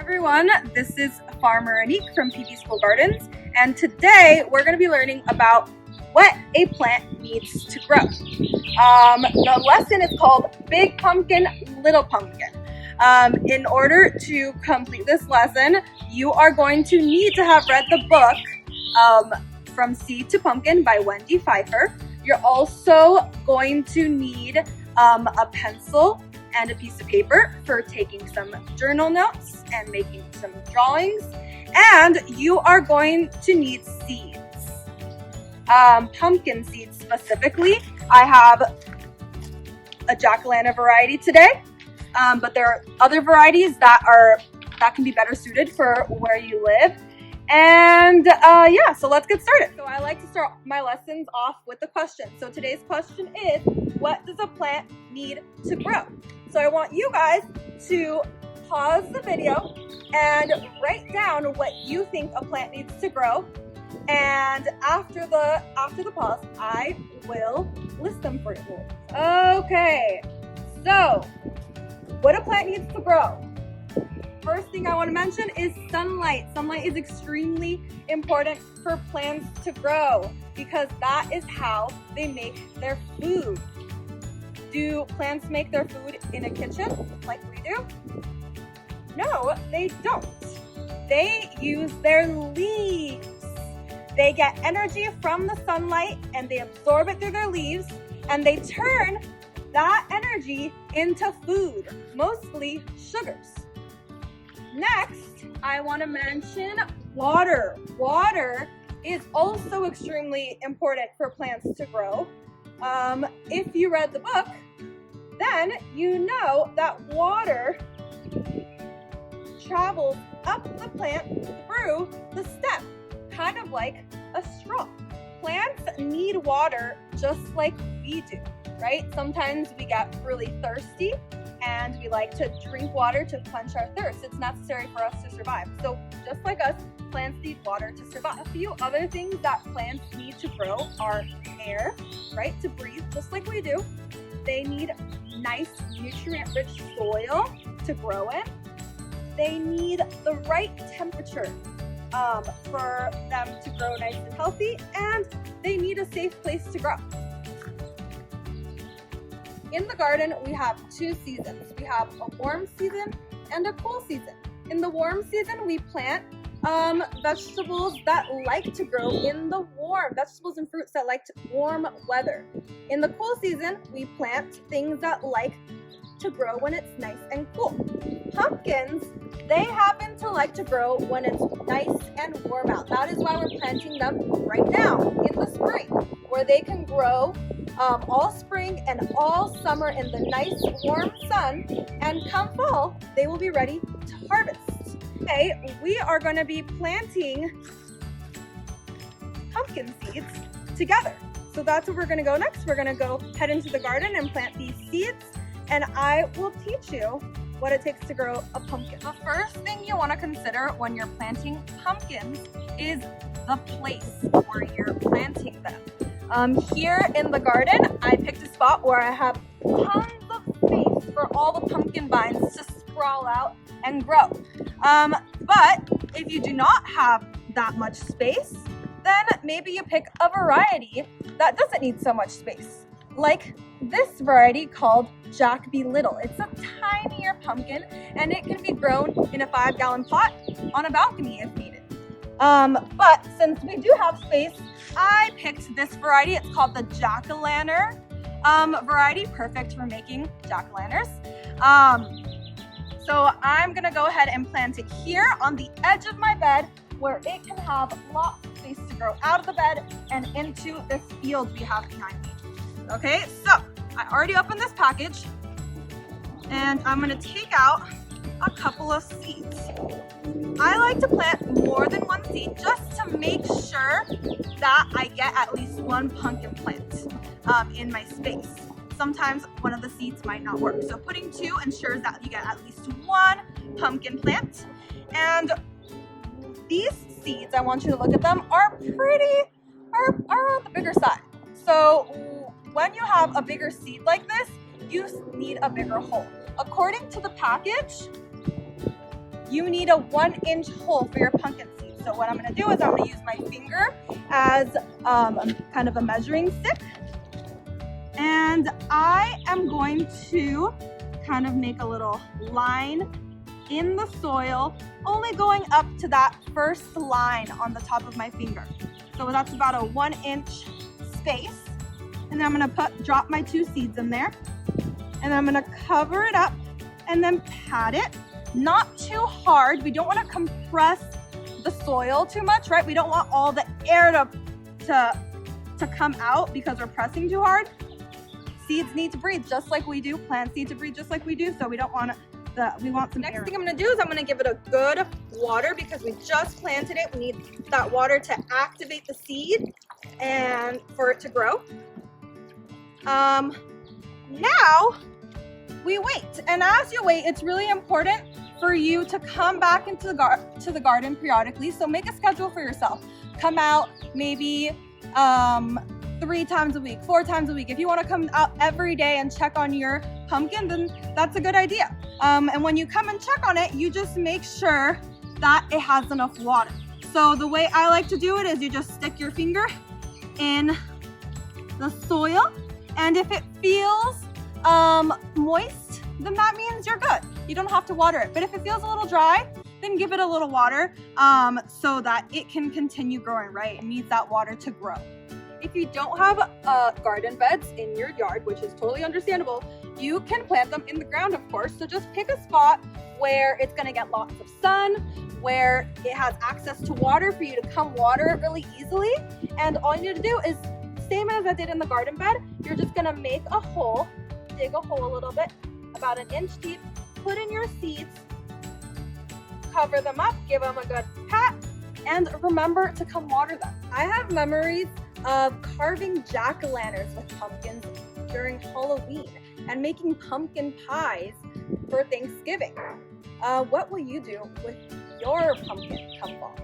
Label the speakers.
Speaker 1: Everyone, this is Farmer Anique from PB School Gardens, and today we're going to be learning about what a plant needs to grow. The lesson is called Big Pumpkin, Little Pumpkin. In order to complete this lesson, you are going to need to have read the book From Seed to Pumpkin by Wendy Pfeiffer. You're also going to need a pencil and a piece of paper for taking some journal notes and making some drawings. And you are going to need seeds. Pumpkin seeds specifically. I have a jack-o'-lantern variety today, but there are other varieties that can be better suited for where you live. And yeah, so let's get started. So I like to start my lessons off with a question. So today's question is, what does a plant need to grow? So I want you guys to pause the video and write down what you think a plant needs to grow. And after the pause, I will list them for you. Okay, so what a plant needs to grow. First thing I want to mention is sunlight. Sunlight is extremely important for plants to grow because that is how they make their food. Do plants make their food in a kitchen like we do? No, they don't. They use their leaves. They get energy from the sunlight and they absorb it through their leaves and they turn that energy into food, mostly sugars. Next, I want to mention water. Water is also extremely important for plants to grow. If you read the book, then you know that water travels up the plant through the stem, kind of like a straw. Plants need water just like we do, right? Sometimes we get really thirsty and we like to drink water to quench our thirst. It's necessary for us to survive. So just like us, plants need water to survive. A few other things that plants need to grow are air, right, to breathe, just like we do. They need nice, nutrient-rich soil to grow in. They need the right temperature for them to grow nice and healthy, and they need a safe place to grow. In the garden, we have two seasons. We have a warm season and a cool season. In the warm season, we plant vegetables that like to grow in the vegetables and fruits that like warm weather. In the cool season, we plant things that like to grow when it's nice and cool. Pumpkins, they happen to like to grow when it's nice and warm out. That is why we're planting them right now in the spring, where they can grow all spring and all summer in the nice warm sun, and come fall, they will be ready to harvest. Today, we are going to be planting pumpkin seeds together. So that's where we're going to go next. We're going to go head into the garden and plant these seeds, and I will teach you what it takes to grow a pumpkin. The first thing you want to consider when you're planting pumpkins is the place where you're planting them. Here in the garden, I picked a spot where I have tons of space for all the pumpkin vines to sprawl out and grow. But if you do not have that much space, then maybe you pick a variety that doesn't need so much space. Like this variety called Jack Be Little. It's a tinier pumpkin and it can be grown in a 5-gallon pot on a balcony if needed. But since we do have space, I picked this variety. It's called the jack-o'-lantern variety, perfect for making jack-o'-lanterns. So I'm gonna go ahead and plant it here on the edge of my bed where it can have lots of space to grow out of the bed and into this field we have behind me. Okay, so I already opened this package and I'm gonna take out a couple of seeds. I like to plant more than one seed just to make sure that I get at least one pumpkin plant in my space. Sometimes one of the seeds might not work. So putting two ensures that you get at least one pumpkin plant. And these seeds, I want you to look at them, are on the bigger side. So when you have a bigger seed like this, you need a bigger hole. According to the package, you need a 1-inch hole for your pumpkin seed. So what I'm gonna do is I'm gonna use my finger as kind of a measuring stick. And I am going to kind of make a little line in the soil, only going up to that first line on the top of my finger. So that's about a 1-inch space. And then I'm gonna drop my 2 seeds in there. And then I'm gonna cover it up and then pat it. Not too hard. We don't wanna compress the soil too much, right? We don't want all the air to come out because we're pressing too hard. Seeds need to breathe just like we do. Plants need to breathe just like we do. So we don't want we want some air. Next thing I'm gonna do is I'm gonna give it a good water because we just planted it. We need that water to activate the seed and for it to grow. Now we wait, and as you wait, it's really important for you to come back into the garden periodically. So make a schedule for yourself. Come out maybe 3 times a week, 4 times a week. If you want to come out every day and check on your pumpkin, then that's a good idea. And when you come and check on it, you just make sure that it has enough water. So the way I like to do it is you just stick your finger in the soil, and if it feels moist, then that means you're good. You don't have to water it. But if it feels a little dry, then give it a little water so that it can continue growing, right? It needs that water to grow. If you don't have garden beds in your yard, which is totally understandable, you can plant them in the ground, of course. So just pick a spot where it's gonna get lots of sun, where it has access to water for you to come water it really easily. And all you need to do is, same as I did in the garden bed, you're just gonna make a hole, dig a hole a little bit, about 1 inch deep, put in your seeds, cover them up, give them a good pat, and remember to come water them. I have memories of carving jack-o'-lanterns with pumpkins during Halloween and making pumpkin pies for Thanksgiving. What will you do with your pumpkin come fall?